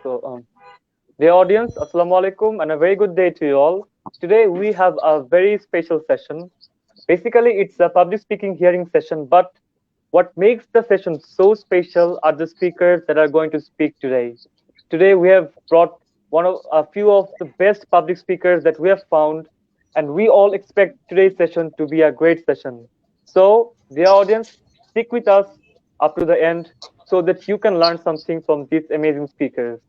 So, dear audience, Assalamu alaikum, and a very good day to you all. Today we have a very special session. Basically, it's a public speaking hearing session, but what makes the session so special are the speakers that are going to speak today. Today we have brought a few of the best public speakers that we have found, and we all expect today's session to be a great session. So, dear audience, stick with us up to the end so that you can learn something from these amazing speakers.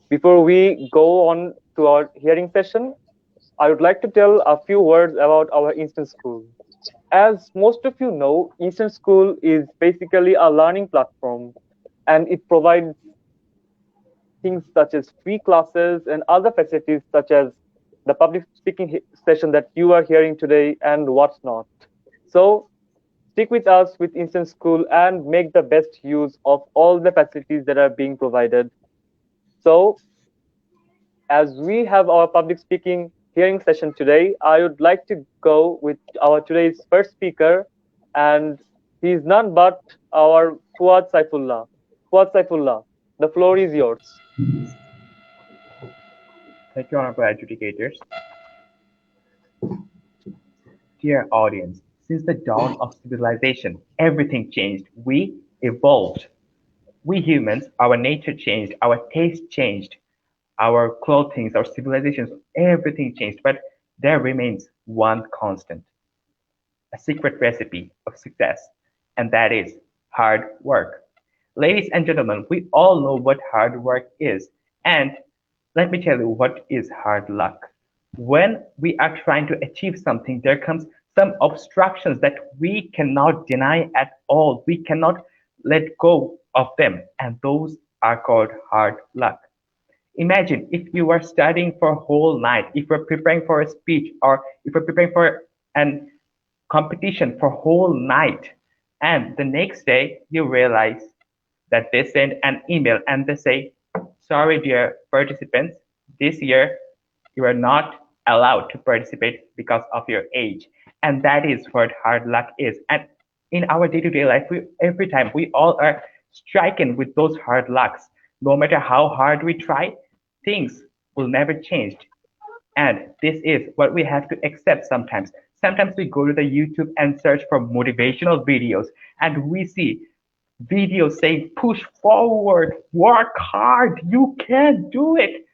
Before we go on to our hearing session, I would like to tell a few words about our Instant School. As most of you know, Instant School is basically a learning platform, and it provides things such as free classes and other facilities such as the public speaking session that you are hearing today and what's not. So stick with us with Instant School and make the best use of all the facilities that are being provided. So as we have our public speaking hearing session today, I would like to go with our today's first speaker, and he is none but our Fuad Saifullah. Fuad Saifullah, the floor is yours. Thank you, honorable adjudicators. Dear audience, since the dawn of civilization, everything changed. We evolved. We humans, our nature changed, our taste changed, our clothing, our civilizations, everything changed. But there remains one constant, a secret recipe of success, and that is hard work. Ladies and gentlemen, we all know what hard work is, and let me tell you what is hard luck. When we are trying to achieve something, there comes some obstructions that we cannot deny at all. We cannot let go of them, and those are called hard luck. Imagine if you are studying for a whole night, if you're preparing for a speech, or if you're preparing for an competition for a whole night, and the next day you realize that they send an email and they say, sorry, dear participants, this year you are not allowed to participate because of your age. And that is what hard luck is. And in our day-to-day life, every time we all are stricken with those hard lucks. No matter how hard we try, things will never change. And this is what we have to accept sometimes. Sometimes we go to the YouTube and search for motivational videos, and we see videos saying, push forward, work hard, you can do it.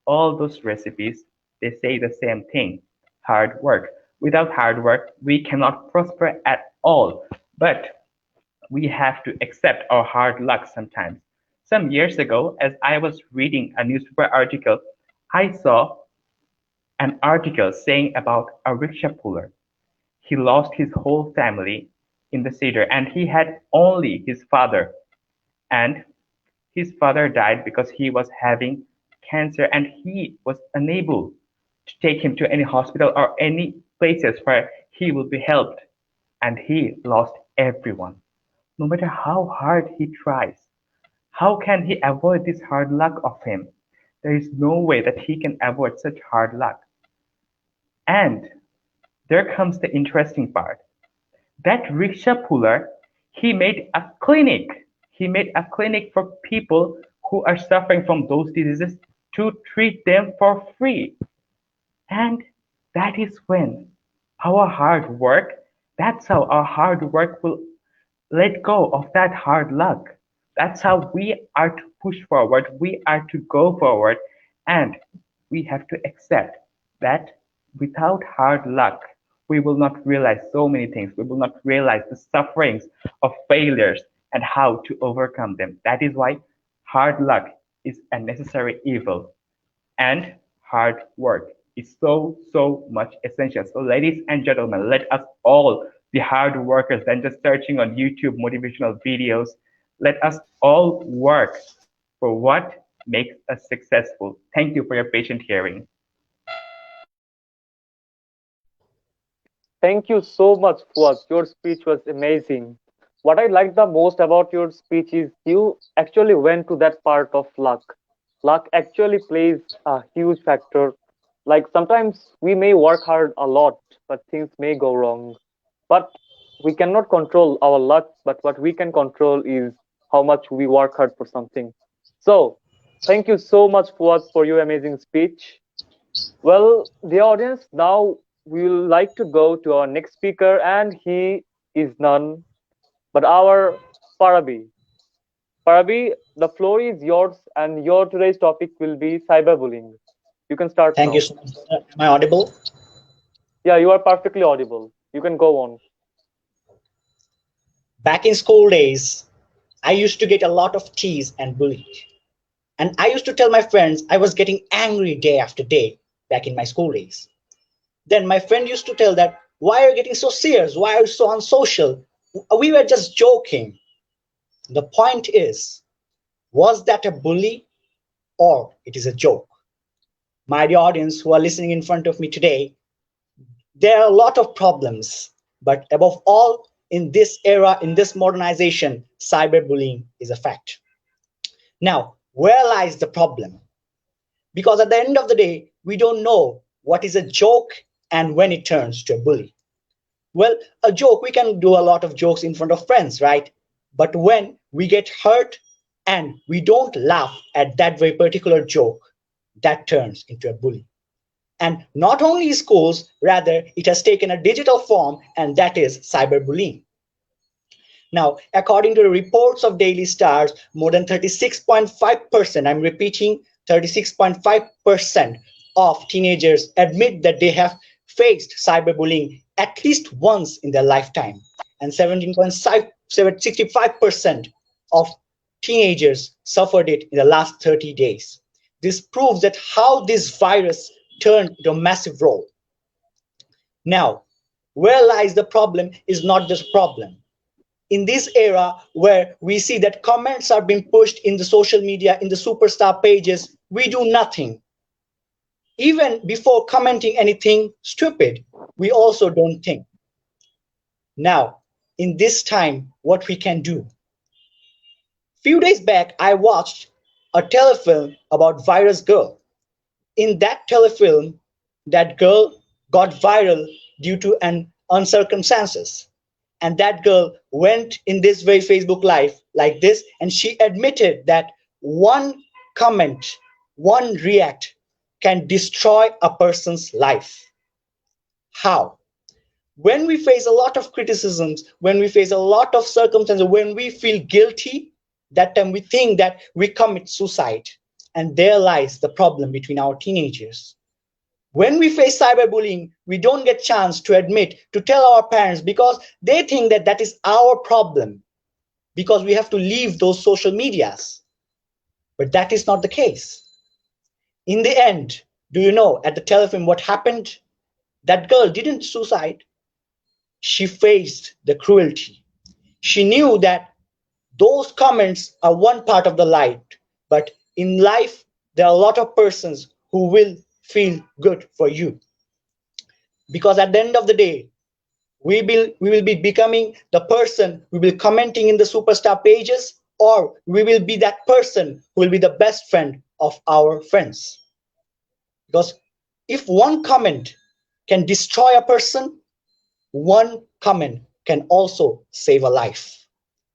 All those recipes, they say the same thing, hard work. Without hard work, we cannot prosper at all. But we have to accept our hard luck sometimes. Some years ago, as I was reading a newspaper article, I saw an article saying about a rickshaw puller. He lost his whole family in the cedar, and he had only his father. And his father died because he was having cancer, and he was unable to take him to any hospital or any places where he will be helped. And he lost everyone. No matter how hard he tries, how can he avoid this hard luck of him? There is no way that he can avoid such hard luck. And there comes the interesting part. That rickshaw puller, he made a clinic. He made a clinic for people who are suffering from those diseases to treat them for free. And that is when our hard work, that's how our hard work will let go of that hard luck. That's how we are to push forward, we are to go forward, and we have to accept that without hard luck, we will not realize so many things. We will not realize the sufferings of failures and how to overcome them. That is why hard luck is a necessary evil, and hard work is so much essential. So ladies and gentlemen, let us all be hard workers than just searching on YouTube motivational videos. Let us all work for what makes us successful. Thank you for your patient hearing. Thank you so much, Fuad. Your speech was amazing. What I liked the most about your speech is you actually went to that part of luck. Luck actually plays a huge factor. Like sometimes we may work hard a lot, but things may go wrong. But we cannot control our luck, but what we can control is how much we work hard for something. So Thank you so much, Fuad, for your amazing speech. Well, the audience, now we will like to go to our next speaker, and he is none but our Parabi. Parabi, the floor is yours, and your today's topic will be cyberbullying. You can start Thank you now. so much. Am I audible? Yeah, you are perfectly audible. You can go on. Back in school days, I used to get a lot of tease and bullied. And I used to tell my friends I was getting angry day after day back in my school days. Then my friend used to tell that, why are you getting so serious? Why are you so unsocial? We were just joking. The point is, was that a bully or it is a joke? My dear audience who are listening in front of me today, there are a lot of problems, but above all, in this era, in this modernization, cyberbullying is a fact. Now, where lies the problem? Because at the end of the day, we don't know what is a joke and when it turns to a bully. Well, a joke, we can do a lot of jokes in front of friends, right? But when we get hurt and we don't laugh at that very particular joke, that turns into a bully. And not only schools, rather, it has taken a digital form, and that is cyberbullying. Now, according to the reports of Daily Stars, more than 36.5%, I'm repeating, 36.5% of teenagers admit that they have faced cyberbullying at least once in their lifetime. And 17.65% of teenagers suffered it in the last 30 days. This proves that how this virus turned into a massive role. Now, where lies the problem is not this problem. In this era where we see that comments are being pushed in the social media, in the superstar pages, we do nothing. Even before commenting anything stupid, we also don't think. Now, in this time, what we can do? Few days back, I watched a telefilm about Virus Girl. In that telefilm, that girl got viral due to an uncircumstances. And that girl went in this very Facebook live like this, and she admitted that one comment, one react can destroy a person's life. How? When we face a lot of criticisms, when we face a lot of circumstances, when we feel guilty, that time we think that we commit suicide. And there lies the problem between our teenagers. When we face cyberbullying, we don't get chance to admit, to tell our parents because they think that that is our problem because we have to leave those social medias. But that is not the case. In the end, do you know at the telefilm what happened? That girl didn't suicide. She faced the cruelty. She knew that those comments are one part of the life, but in life, there are a lot of persons who will feel good for you. Because at the end of the day, we will be becoming the person we will be commenting in the superstar pages, or we will be that person who will be the best friend of our friends. Because if one comment can destroy a person, one comment can also save a life.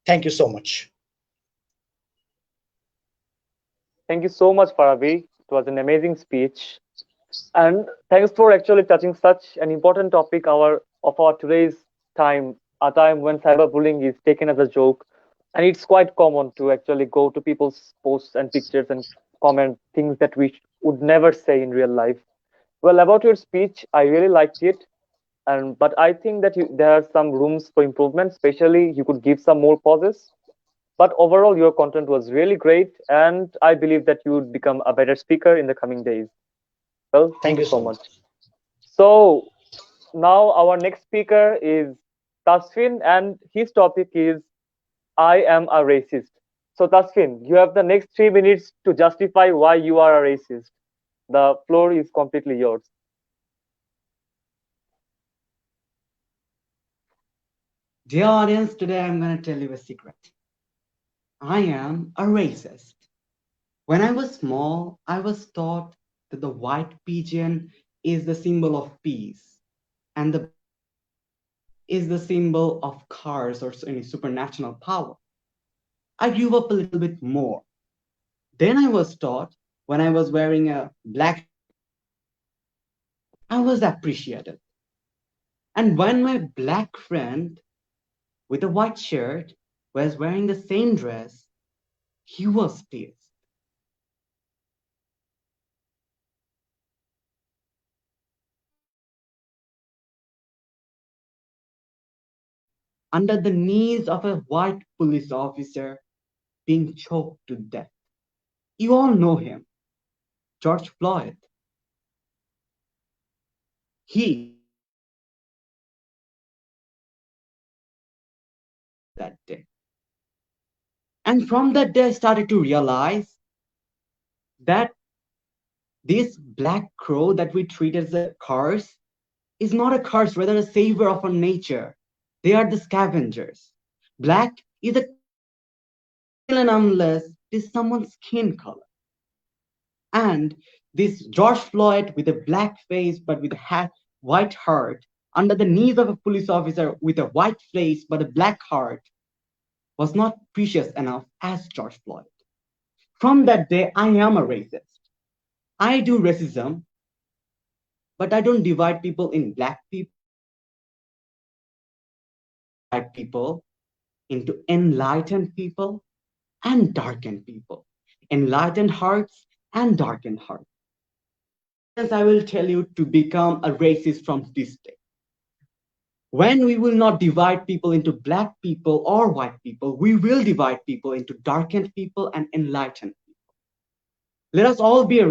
Thank you so much. Thank you so much, Parabi. It was an amazing speech. And thanks for actually touching such an important topic of our today's time, a time when cyberbullying is taken as a joke. And it's quite common to actually go to people's posts and pictures and comment things that we would never say in real life. Well, about your speech, I really liked it. And but I think that there are some rooms for improvement, especially you could give some more pauses. But overall, your content was really great, and I believe that you would become a better speaker in the coming days. Well, thank Thank you you so so much. much. So now our next speaker is Tasfin, and his topic is I am a racist. So Tasfin, you have the next 3 minutes to justify why you are a racist. The floor is completely yours. Dear audience, today I'm going to tell you a secret. I am a racist. When I was small, I was taught that the white pigeon is the symbol of peace and the is the symbol of cars or any supernatural power. I grew up a little bit more. Then I was taught when I was wearing a black, I was appreciated. And when my black friend with a white shirt was wearing the same dress, he was teased. Under the knees of a white police officer being choked to death. You all know him, George Floyd. He that day. And from that day, I started to realize that this black crow that we treat as a curse is not a curse, rather a savior of our nature. They are the scavengers. Black is a and unless it is someone's skin color. And this George Floyd with a black face but with a white heart under the knees of a police officer with a white face but a black heart was not precious enough as George Floyd. From that day, I am a racist. I do racism, but I don't divide people in black people, white people, into enlightened people and darkened people, enlightened hearts and darkened hearts. Yes, I will tell you to become a racist from this day. When we will not divide people into black people or white people, we will divide people into darkened people and enlightened people. Let us all be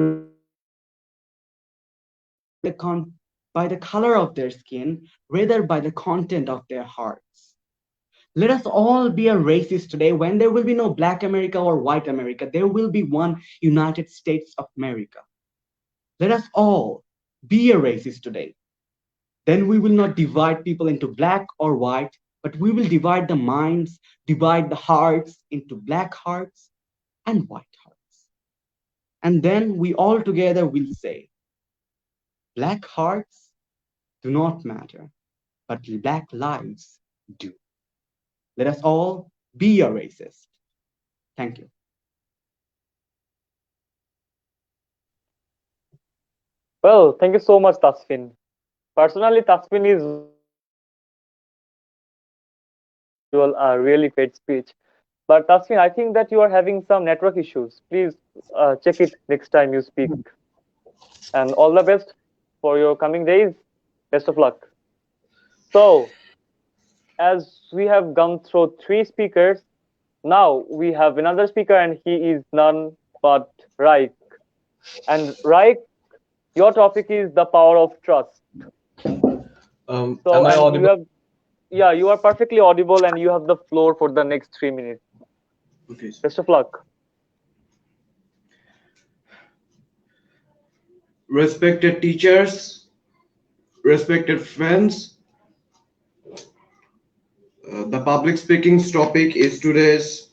by the color of their skin, rather by the content of their hearts. Let us all be a racist today. When there will be no black America or white America, there will be one United States of America. Let us all be a racist today. Then we will not divide people into black or white, but we will divide the minds, divide the hearts into black hearts and white hearts. And then we all together will say, black hearts do not matter, but black lives do. Let us all be a racist. Thank you. Well, thank you so much, Tasfin. Personally, Tasfin is a really great speech. But Tasfin, I think that you are having some network issues. Please check it next time you speak. And all the best for your coming days. Best of luck. So, as we have gone through 3 speakers, now we have another speaker, and he is none but Raik. And Raik, your topic is the power of trust. Am I audible? You are perfectly audible, and you have the floor for the next 3 minutes. Okay. Best of luck. Respected teachers, respected friends, the public speaking topic is today's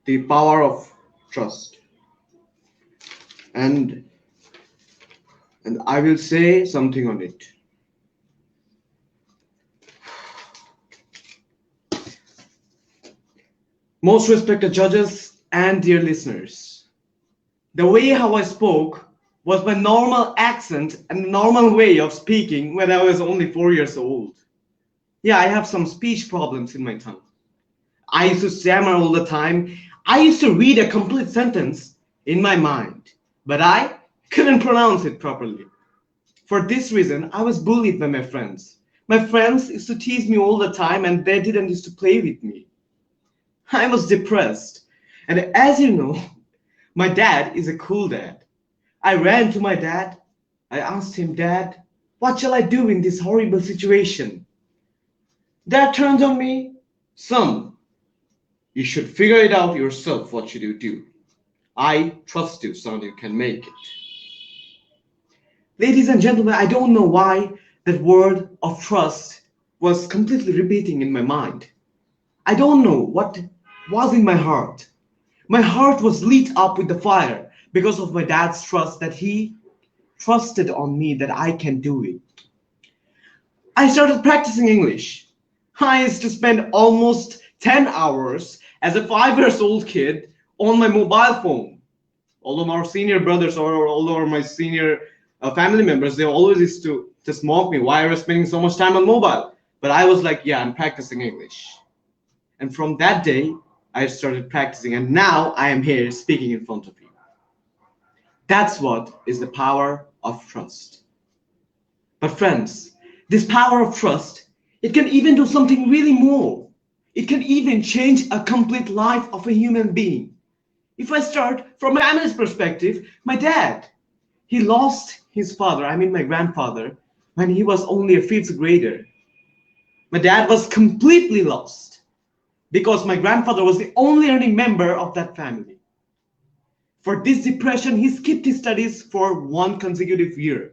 the power of trust. And I will say something on it. Most respected judges and dear listeners, the way how I spoke was my normal accent and normal way of speaking when I was only 4 years old. Yeah, I have some speech problems in my tongue. I used to stammer all the time. I used to read a complete sentence in my mind, but I couldn't pronounce it properly. For this reason, I was bullied by my friends. My friends used to tease me all the time, and they didn't used to play with me. I was depressed. And as you know, my dad is a cool dad. I ran to my dad. I asked him, Dad, what shall I do in this horrible situation? Dad turned on me. Son, you should figure it out yourself. What should you do? I trust you, son. You can make it. Ladies and gentlemen, I don't know why that word of trust was completely repeating in my mind. I don't know what was in my heart. My heart was lit up with the fire because of my dad's trust, that he trusted on me that I can do it. I started practicing English. I used to spend almost 10 hours as a 5-year-old kid on my mobile phone. Although our senior brothers or although my senior family members, they always used to just mock me why I was spending so much time on mobile. But I was like, yeah, I'm practicing English. And from that day, I started practicing, and now I am here speaking in front of you. That's what is the power of trust. But friends, this power of trust, it can even do something really more. It can even change a complete life of a human being. If I start from my family's perspective, my dad, he lost his father, I mean my grandfather, when he was only a fifth grader. My dad was completely lost because my grandfather was the only earning member of that family. For this depression, he skipped his studies for one consecutive year.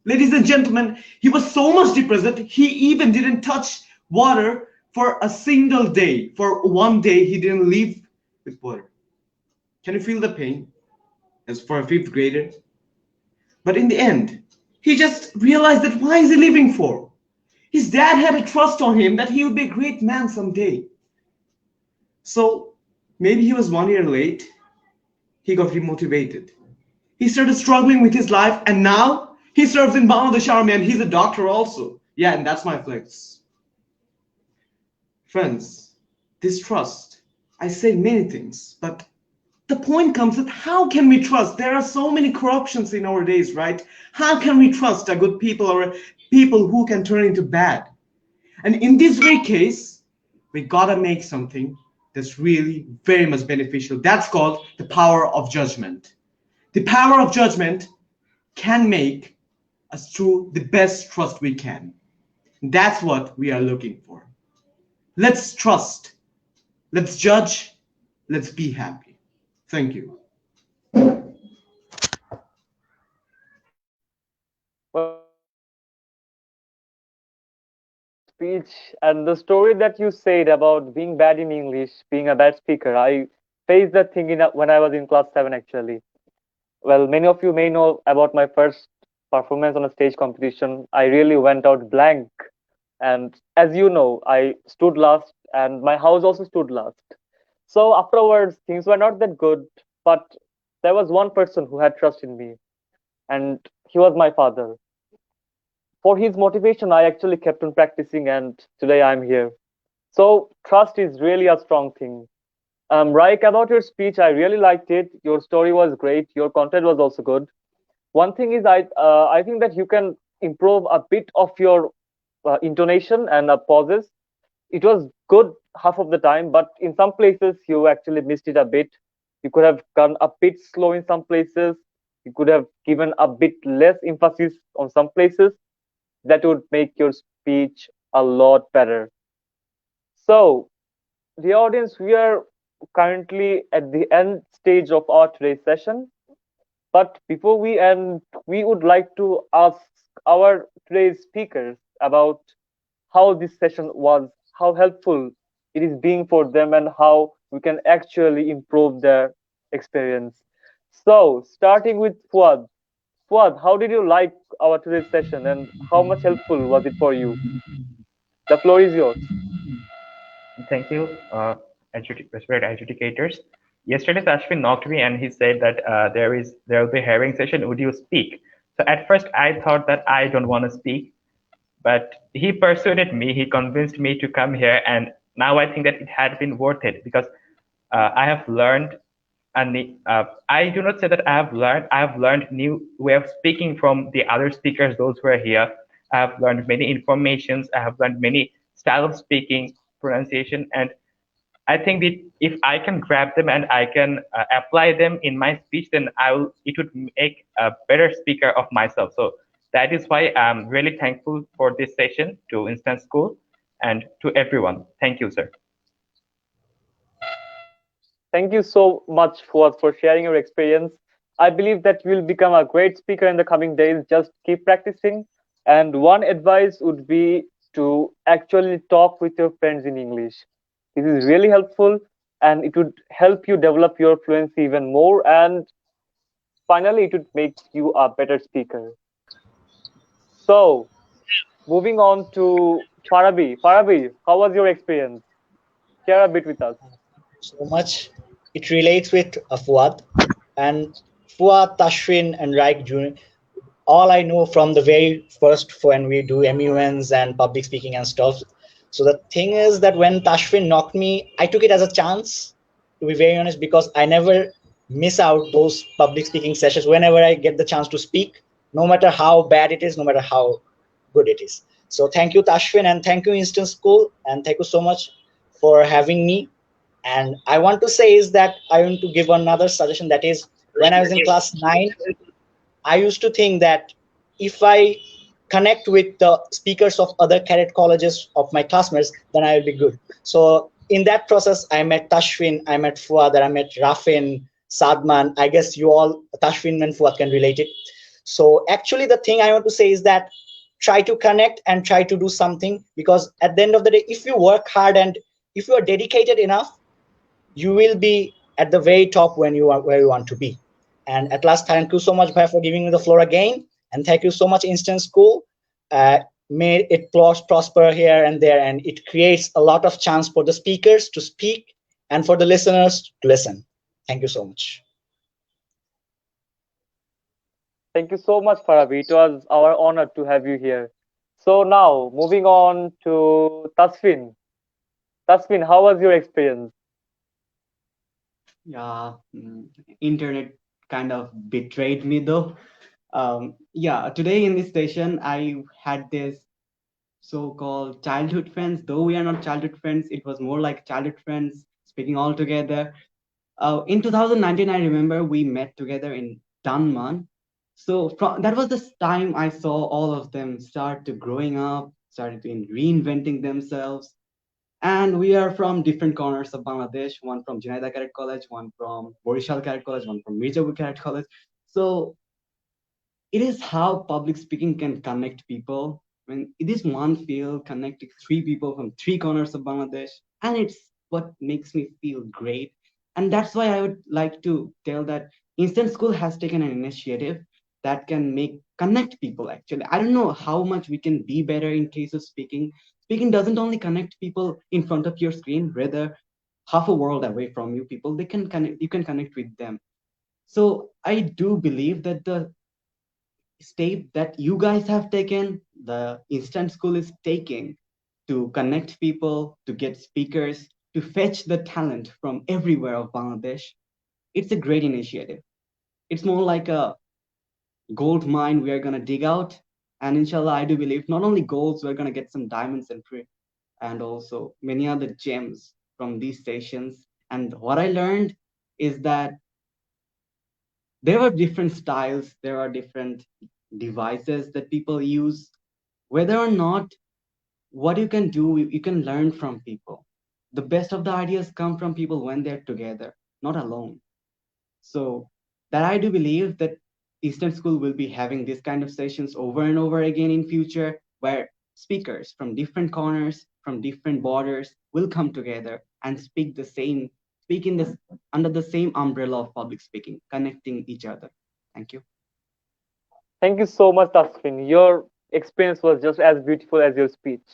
Ladies and gentlemen, he was so much depressed that he even didn't touch water for a single day. For one day, he didn't leave with water. Can you feel the pain as for a fifth grader? But in the end, he just realized that why is he living for? His dad had a trust on him that he would be a great man someday. So maybe he was 1 year late. He got demotivated. He started struggling with his life, and now he serves in Bangladesh Army, and he's a doctor also. Yeah, and that's my flex. Friends, this trust, I say many things, but the point comes that how can we trust? There are so many corruptions in our days, right? How can we trust a good people or people who can turn into bad? And in this very case, we gotta make something that's really very much beneficial. That's called the power of judgment. The power of judgment can make us true the best trust we can. That's what we are looking for. Let's trust. Let's judge. Let's be happy. Thank you. Speech and the story that you said about being bad in English, being a bad speaker, I faced that thing when I was in class 7 actually. Well, many of you may know about my first performance on a stage competition. I really went out blank. And as you know, I stood last and my house also stood last. So afterwards, things were not that good, but there was one person who had trust in me, and he was my father. For his motivation, I actually kept on practicing, and today I'm here. So trust is really a strong thing. Raik, about your speech, I really liked it. Your story was great. Your content was also good. One thing is, I think that you can improve a bit of your intonation and pauses. It was good half of the time, but in some places you actually missed it a bit. You could have gone a bit slow in some places. You could have given a bit less emphasis on some places. That would make your speech a lot better. So, the audience, we are currently at the end stage of our today's session. But before we end, we would like to ask our today's speakers about how this session was, how helpful it is being for them, and how we can actually improve their experience. So, starting with Fuad. Fuad, how did you like our today's session, and how much helpful was it for you? The floor is yours. Thank you, respected adjudicators. Yesterday, Ashwin knocked me and he said that there will be a hearing session. Would you speak? So at first, I thought that I don't want to speak, but he persuaded me. He convinced me to come here, and now I think that it had been worth it because I have learned. And I do not say that I have learned. I have learned new way of speaking from the other speakers, those who are here. I have learned many informations. I have learned many style of speaking, pronunciation, and I think that if I can grab them and I can apply them in my speech, then it would make a better speaker of myself. So that is why I'm really thankful for this session to Instant School and to everyone. Thank you, sir. Thank you so much, Fuad, for sharing your experience. I believe that you will become a great speaker in the coming days. Just keep practicing. And one advice would be to actually talk with your friends in English. This is really helpful, and it would help you develop your fluency even more. And finally, it would make you a better speaker. So, moving on to Farabi. Farabi, how was your experience? Share a bit with us. So much. it relates with Fuad. And Fuad, Tashwin, and Raik Jr. All I know from the very first when we do MUNs and public speaking and stuff. So the thing is that when Tashwin knocked me, I took it as a chance, to be very honest, because I never miss out those public speaking sessions whenever I get the chance to speak, no matter how bad it is, no matter how good it is. So thank you, Tashwin, and thank you, Instant School, and thank you so much for having me. And I want to say is that I want to give another suggestion, that is when I was in class 9, I used to think that if I connect with the speakers of other cadet colleges of my classmates, then I will be good. So in that process, I met Tashwin, I met Fuad, I met Rafin, Sadman. I guess you all, Tashwin and Fuad, can relate it. So actually, the thing I want to say is that try to connect and try to do something, because at the end of the day, if you work hard and if you are dedicated enough, you will be at the very top when you are where you want to be. And at last, thank you so much, Bhai, for giving me the floor again. And thank you so much, Instant School. May it prosper here and there, and it creates a lot of chance for the speakers to speak and for the listeners to listen. Thank you so much. Thank you so much, Farabi. It was our honor to have you here. So now, moving on to Tasfin. Tasfin, how was your experience? Yeah, internet kind of betrayed me though. Yeah, today in this station, I had this so-called childhood friends. Though we are not childhood friends, it was more like childhood friends speaking all together. In 2019, I remember we met together in Dunman. So that was the time I saw all of them start to growing up, started to reinventing themselves. And we are from different corners of Bangladesh, one from Jinaida Cadet College, one from Borishal Cadet College, one from Mirzapur Cadet College. So it is how public speaking can connect people. I mean, it is one field connecting three people from three corners of Bangladesh, and it's what makes me feel great. And that's why I would like to tell that Instant School has taken an initiative that can make connect people. Actually, I don't know how much we can be better in case of speaking. Speaking doesn't only connect people in front of your screen, rather half a world away from you, people they can connect. You can connect with them. So I do believe that the step that you guys have taken, the Instant School is taking to connect people, to get speakers, to fetch the talent from everywhere of Bangladesh, it's a great initiative. It's more like a gold mine we are going to dig out. And inshallah, I do believe not only golds, we're going to get some diamonds and free, and also many other gems from these stations. And what I learned is that there are different styles, there are different devices that people use. Whether or not what you can do, you can learn from people. The best of the ideas come from people when they're together, not alone. So that I do believe that Eastern School will be having this kind of sessions over and over again in future, where speakers from different corners, from different borders will come together and speak in this under the same umbrella of public speaking, connecting each other. Thank you. Thank you so much, Tasfin. Your experience was just as beautiful as your speech.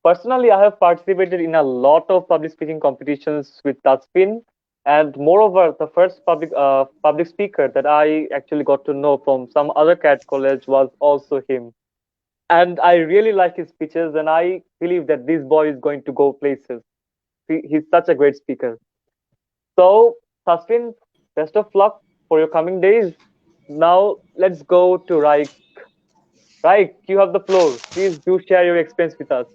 Personally, I have participated in a lot of public speaking competitions with Tasfin, and moreover, the first public speaker that I actually got to know from some other cat college was also him. And I really like his speeches, and I believe that this boy is going to go places. He's such a great speaker. So, Tasfin, best of luck for your coming days. Now, let's go to Raik. Raik, you have the floor. Please do share your experience with us.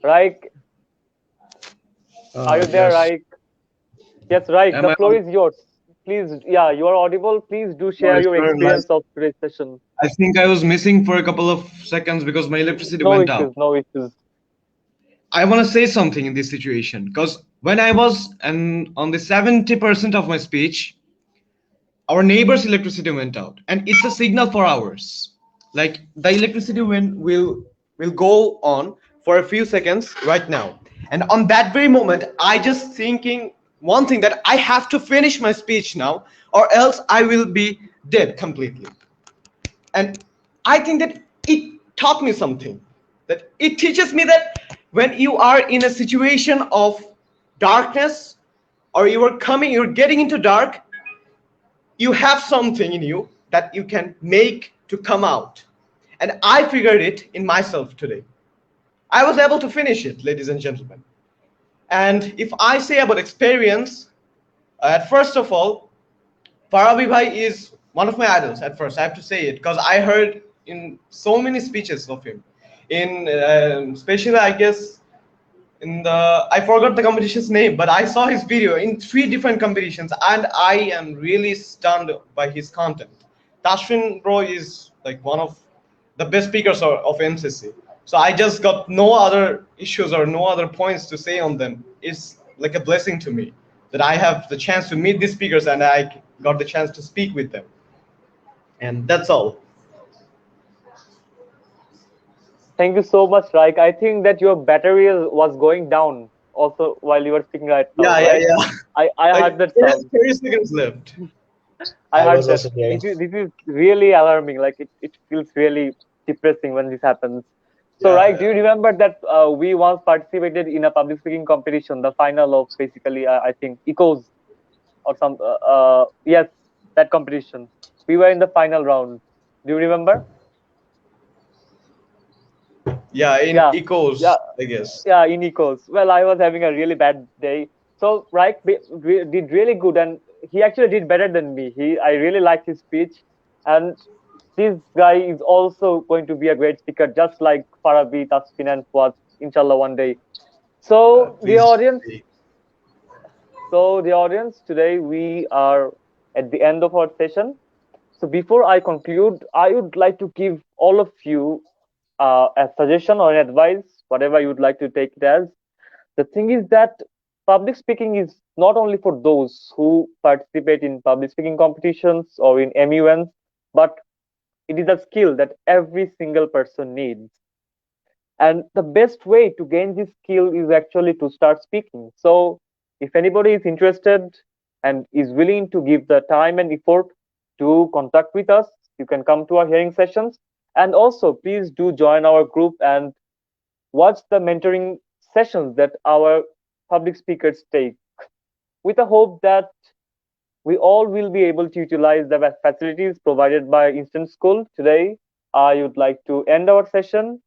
Raik, are you there, Yes. Raik? Yes, Raik, Am the I floor on? is yours. Please, yeah, you are audible. Please do share Sorry, your sir. experience of today's session. I think I was missing for a couple of seconds because my electricity No went out. issues, no issues. I want to say something in this situation because when I was on the 70% of my speech, our neighbor's electricity went out, and it's a signal for ours. Like the electricity will go on for a few seconds right now, and on that very moment, I just thinking one thing that I have to finish my speech now, or else I will be dead completely. And I think that it taught me something. That it teaches me that when you are in a situation of darkness, or you're getting into dark, you have something in you that you can make to come out. And I figured it in myself today. I was able to finish it, ladies and gentlemen. And if I say about experience, first of all, Farabi Bhai is one of my idols at first. I have to say it because I heard in so many speeches of him. In especially, I guess, in the I forgot the competition's name, but I saw his video in 3 different competitions, and I am really stunned by his content. Tashwin bro is like one of the best speakers of MCC. So I just got no other issues or no other points to say on them. It's like a blessing to me that I have the chance to meet these speakers and I got the chance to speak with them. And that's all. Thank you so much, Raik. I think that your battery was going down also while you were speaking right now, Yeah, right? yeah. I Like heard that it has sound. 30 seconds left. I I heard was that. also hearing. This is really alarming. Like it feels really depressing when this happens. So, Yeah, Raik, do you remember that we once participated in a public speaking competition, the final of basically, I think, Ecos or some, yes, that competition. We were in the final round. Do you remember? yeah, in Yeah, yeah, echoes, I guess. yeah, in Ecos. Well, I was having a really bad day. So Raik did really good, and he actually did better than me. I really liked his speech, and this guy is also going to be a great speaker, just like Farabi, Tasfin, and Fuad, inshallah, one day. So the Please. audience, today we are at the end of our session. So before I conclude, I would like to give all of you a suggestion or an advice, whatever you would like to take it as. The thing is that public speaking is not only for those who participate in public speaking competitions or in MUNs, but it is a skill that every single person needs. And the best way to gain this skill is actually to start speaking. So if anybody is interested and is willing to give the time and effort to contact with us, you can come to our hearing sessions. And also, please do join our group and watch the mentoring sessions that our public speakers take, with the hope that we all will be able to utilize the facilities provided by Instant School. Today, I would like to end our session.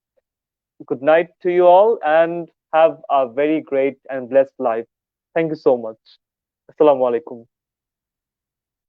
Good night to you all and have a very great and blessed life. Thank you so much. Assalamu alaikum.